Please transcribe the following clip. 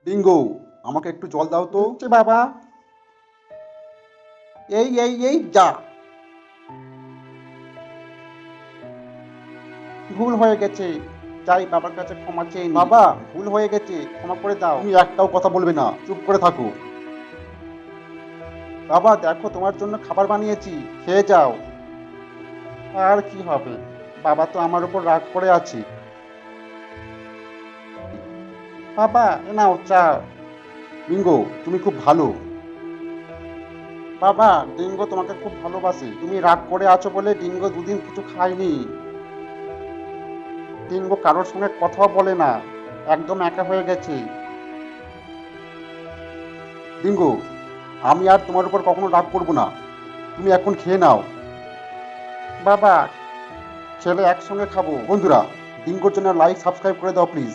Dingo, আমাকে একটু জল দাও তো। দিচ্ছি বাবা। এই যা, ভুল হয়ে গেছে, যাই বাবার কাছে ক্ষমা চেয়ে নিই। বাবা, ভুল হয়ে গেছে, ক্ষমা করে দাও। তুমি একটাও কথা বলবে না, চুপ করে থাকো। বাবা দেখো, তোমার জন্য খাবার বানিয়েছি, খেয়ে যাও। আর কি হবে, বাবা তো আমার উপর রাগ করে আছে। বাবা এ নাও চা। ডিঙ্গো, তুমি খুব ভালো। বাবা, ডিঙ্গো তোমাকে খুব ভালোবাসে, তুমি রাগ করে আছো বলে ডিঙ্গো দুদিন কিছু খায়নি। ডিঙ্গো কারোর সঙ্গে কথাও বলে না, একদম একা হয়ে গেছে। ডিঙ্গো, আমি আর তোমার উপর কখনো রাগ করবো না, তুমি এখন খেয়ে নাও। বাবা, ছেলে একসঙ্গে খাবো। বন্ধুরা, ডিঙ্গোর জন্য লাইক সাবস্ক্রাইব করে দাও প্লিজ।